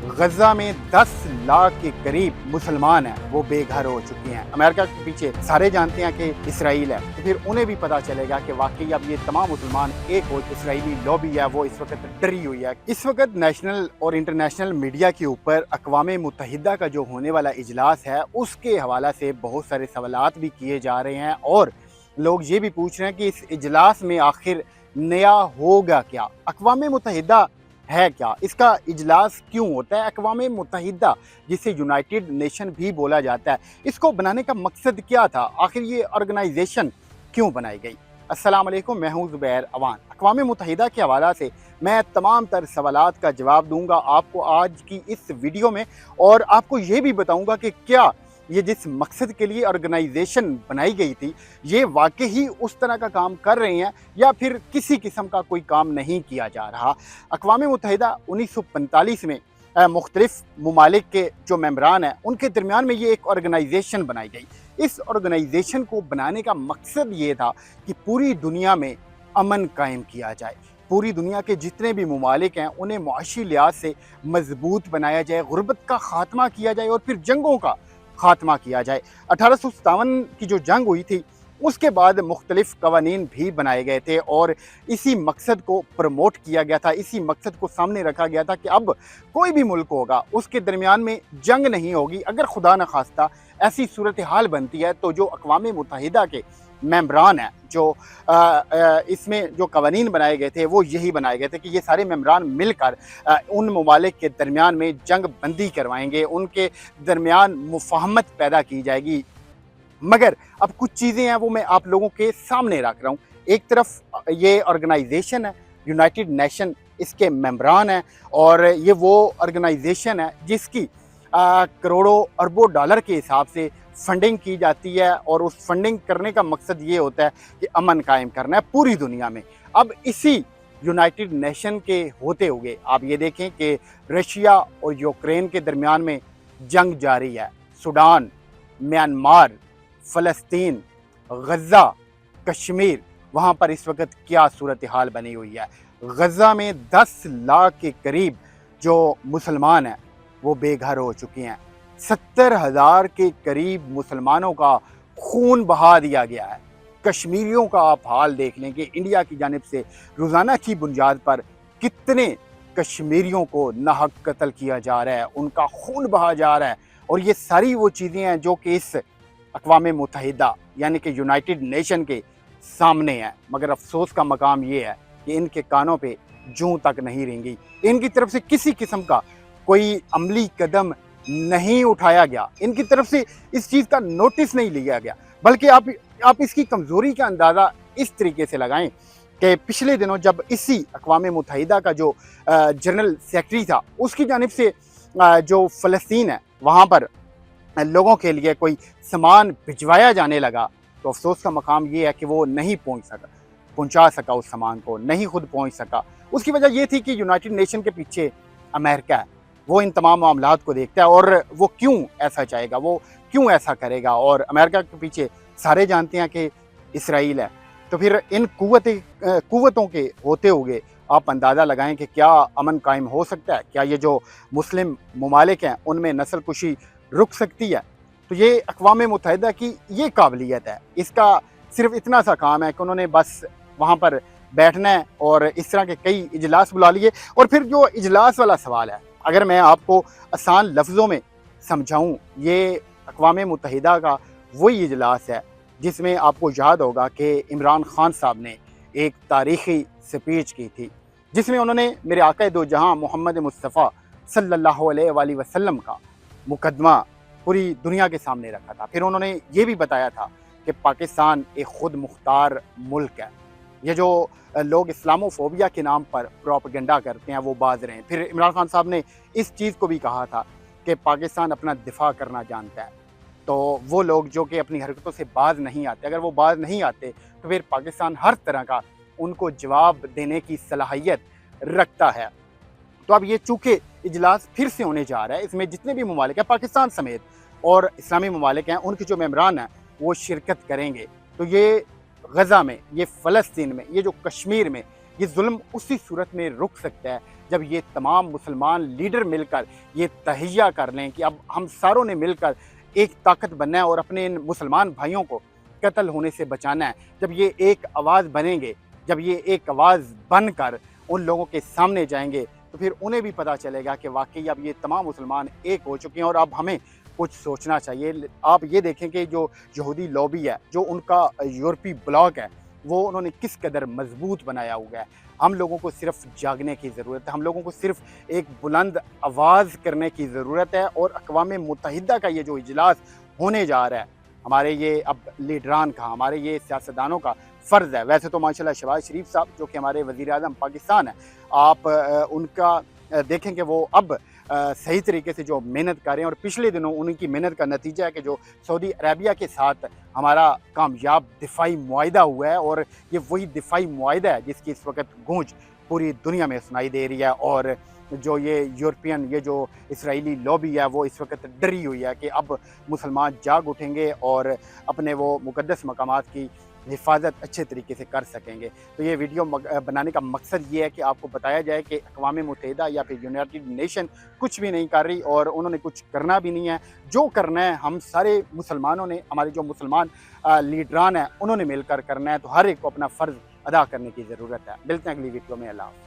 गजा में 10 लाख के करीब मुसलमान हैं, वो बेघर हो चुके हैं। अमेरिका के पीछे सारे जानते हैं कि इसराइल है, तो फिर उन्हें भी पता चलेगा कि वाकई अब ये तमाम मुसलमान एक हो। इसराइली लॉबी है वो इस वक्त डरी हुई है। इस वक्त नेशनल और इंटरनेशनल मीडिया के ऊपर अक़वाम मुत्तहिदा का जो होने वाला इजलास है उसके हवाला से बहुत सारे सवालात भी किए जा रहे हैं और लोग ये भी पूछ रहे हैं कि इस इजलास में आखिर नया होगा क्या, अक़वाम मुत्तहिदा है क्या, इसका इजलास क्यों होता है। अक़वाम मुत्तहिदा जिसे यूनाइटेड नेशन भी बोला जाता है, इसको बनाने का मकसद क्या था, आखिर ये ऑर्गेनाइजेशन क्यों बनाई गई। अस्सलाम वालेकुम, मैं हूँ ज़ुबैर अवान। अक़वाम मुत्तहिदा के हवाला से मैं तमाम तर सवालात का जवाब दूंगा आपको आज की इस वीडियो में, और आपको ये भी बताऊंगा कि क्या ये जिस मकसद के लिए ऑर्गेनाइजेशन बनाई गई थी ये वाकई ही उस तरह का काम कर रहे हैं या फिर किसी किस्म का कोई काम नहीं किया जा रहा। अक़वाम मुत्तहिदा 1945 में मुख्तलिफ ममालिक के जो मेम्बरान हैं उनके दरमियान में ये एक ऑर्गेनाइजेशन बनाई गई। इस ऑर्गेनाइजेशन को बनाने का मकसद ये था कि पूरी दुनिया में अमन कायम किया जाए, पूरी दुनिया के जितने भी ममालिक हैं उन्हें मुआशी लिहाज से मजबूत बनाया जाए, गुर्बत का ख़ात्मा किया जाए और फिर जंगों का खात्मा किया जाए। 1857 की जो जंग हुई थी उसके बाद मुख्तलिफ कवानीन भी बनाए गए थे और इसी मकसद को प्रमोट किया गया था, इसी मकसद को सामने रखा गया था कि अब कोई भी मुल्क होगा उसके दरमियान में जंग नहीं होगी। अगर खुदा न खास्ता ऐसी सूरत हाल बनती है तो जो अक़वाम मुत्तहिदा के मेम्बरान हैं, जो इसमें जो कवानीन बनाए गए थे वो यही बनाए गए थे कि ये सारे मेम्बरान मिलकर उन ममालिक के दरमियान में जंग बंदी करवाएंगे, उनके दरमियान मुफाहमत पैदा की जाएगी। मगर अब कुछ चीज़ें हैं वो मैं आप लोगों के सामने रख रहा हूँ। एक तरफ ये ऑर्गेनाइजेशन है यूनाइटेड नेशन, इसके मेम्बरान हैं और ये वो ऑर्गेनाइजेशन है जिसकी करोड़ों अरबों डॉलर के हिसाब से फंडिंग की जाती है और उस फंडिंग करने का मकसद ये होता है कि अमन कायम करना है पूरी दुनिया में। अब इसी यूनाइटेड नेशन के होते हुए आप ये देखें कि रशिया और यूक्रेन के दरमियान में जंग जारी है। सूडान, म्यांमार, फ़लस्तीन, गज़ा, कश्मीर, वहाँ पर इस वक्त क्या सूरत हाल बनी हुई है। गज़ा में 10 लाख के करीब जो मुसलमान हैं वो बेघर हो चुके हैं। 70,000 के करीब मुसलमानों का खून बहा दिया गया है। कश्मीरियों का आप हाल देख लें कि इंडिया की जानिब से रोज़ाना की बुनियाद पर कितने कश्मीरियों को नाहक कत्ल किया जा रहा है, उनका खून बहा जा रहा है। और ये सारी वो चीज़ें हैं जो कि इस अक़वाम मुत्तहिदा यानी कि यूनाइटेड नेशन के सामने है। मगर अफसोस का मकाम ये है कि इनके कानों पे जूं तक नहीं रेंगी, इनकी तरफ से किसी किस्म का कोई अमली कदम नहीं उठाया गया, इनकी तरफ से इस चीज़ का नोटिस नहीं लिया गया। बल्कि आप इसकी कमज़ोरी का अंदाज़ा इस तरीके से लगाएं कि पिछले दिनों जब इसी अक़वाम मुत्तहिदा का जो जनरल सेक्रेटरी था उसकी जानिब से जो फ़लस्तीन है वहाँ पर लोगों के लिए कोई सामान भिजवाया जाने लगा तो अफसोस का मकाम ये है कि वो नहीं पहुंचा सका उस सामान को, नहीं खुद पहुंच सका। उसकी वजह ये थी कि यूनाइटेड नेशन के पीछे अमेरिका है, वो इन तमाम मामलात को देखता है और वो क्यों ऐसा चाहेगा, वो क्यों ऐसा करेगा। और अमेरिका के पीछे सारे जानते हैं कि इसराइल है। तो फिर इन कुव्वतों के होते हुए आप अंदाज़ा लगाएं कि क्या अमन कायम हो सकता है, क्या ये जो मुस्लिम ममालिक हैं उनमें नस्ल कुशी रुक सकती है। तो ये अक़वाम मुत्तहिदा की ये काबिलियत है, इसका सिर्फ इतना सा काम है कि उन्होंने बस वहाँ पर बैठना है और इस तरह के कई इजलास बुला लिए। और फिर जो इजलास वाला सवाल है, अगर मैं आपको आसान लफ्ज़ों में समझाऊँ, ये अक़वाम मुत्तहिदा का वही इजलास है जिसमें आपको याद होगा कि इमरान खान साहब ने एक तारीख़ी स्पीच की थी जिसमें उन्होंने मेरे आक़ा दो जहां मोहम्मद मुस्तफ़ा सल्लल्लाहु अलैहि वसल्लम का मुकदमा पूरी दुनिया के सामने रखा था। फिर उन्होंने ये भी बताया था कि पाकिस्तान एक ख़ुद मुख्तार मुल्क है। ये जो लोग इस्लामोफोबिया के नाम पर प्रोपेगेंडा करते हैं वो बाज रहे हैं। फिर इमरान खान साहब ने इस चीज़ को भी कहा था कि पाकिस्तान अपना दिफा करना जानता है। तो वो लोग जो कि अपनी हरकतों से बाज नहीं आते, अगर वो बाज नहीं आते तो फिर पाकिस्तान हर तरह का उनको जवाब देने की सलाहियत रखता है। तो अब ये चूँकि इजलास फिर से होने जा रहा है, इसमें जितने भी ममालिक हैं पाकिस्तान समेत और इस्लामी ममालिक हैं उनके जो मेम्बरान हैं वो शिरकत करेंगे। तो ये गज़ा में, ये फ़लस्तीन में, ये जो कश्मीर में ये जुल्म उसी सूरत में रुक सकता है जब ये तमाम मुसलमान लीडर मिलकर ये तहैया कर लें कि अब हम सारों ने मिलकर एक ताकत बनना है और अपने इन मुसलमान भाइयों को कत्ल होने से बचाना है, जब ये एक आवाज़ बनेंगे, जब ये एक आवाज़ बनकर उन लोगों के सामने जाएंगे, तो फिर उन्हें भी पता चलेगा कि वाकई अब ये तमाम मुसलमान एक हो चुके हैं और अब हमें कुछ सोचना चाहिए। आप ये देखें कि जो यहूदी लॉबी है, जो उनका यूरोपीय ब्लॉक है, वो उन्होंने किस कदर मजबूत बनाया हुआ है। हम लोगों को सिर्फ जागने की ज़रूरत है, हम लोगों को सिर्फ एक बुलंद आवाज़ करने की ज़रूरत है और अक़वाम मुत्तहिदा का ये जो इजलास होने जा रहा है, हमारे ये अब लीडरान का, हमारे ये सियासतदानों का फ़र्ज़ है। वैसे तो माशाल्लाह शहबाज शरीफ साहब जो कि हमारे वज़ीर-ए-आज़म पाकिस्तान है, आप उनका देखें कि वो अब सही तरीके से जो मेहनत कर रहे हैं और पिछले दिनों उनकी मेहनत का नतीजा है कि जो सऊदी अरेबिया के साथ हमारा कामयाब दिफ़ाई मुआहिदा हुआ है और ये वही दिफ़ाई मुआहिदा है जिसकी इस वक्त गूंज पूरी दुनिया में सुनाई दे रही है। और जो ये यूरोपियन, ये जो इसराइली लॉबी है, वो इस वक्त डरी हुई है कि अब मुसलमान जाग उठेंगे और अपने वो मुक़द्दस मकामात की हिफाजत अच्छे तरीके से कर सकेंगे। तो ये वीडियो बनाने का मकसद ये है कि आपको बताया जाए कि अक़वाम मुत्तहिदा या फिर यूनाइटेड नेशन कुछ भी नहीं कर रही और उन्होंने कुछ करना भी नहीं है। जो करना है हम सारे मुसलमानों ने, हमारे जो मुसलमान लीडरान हैं, उन्होंने मिलकर करना है। तो हर एक को अपना फ़र्ज़ अदा करने की ज़रूरत है। मिलते हैं अगली वीडियो में। अल्लाह हाफ़िज़।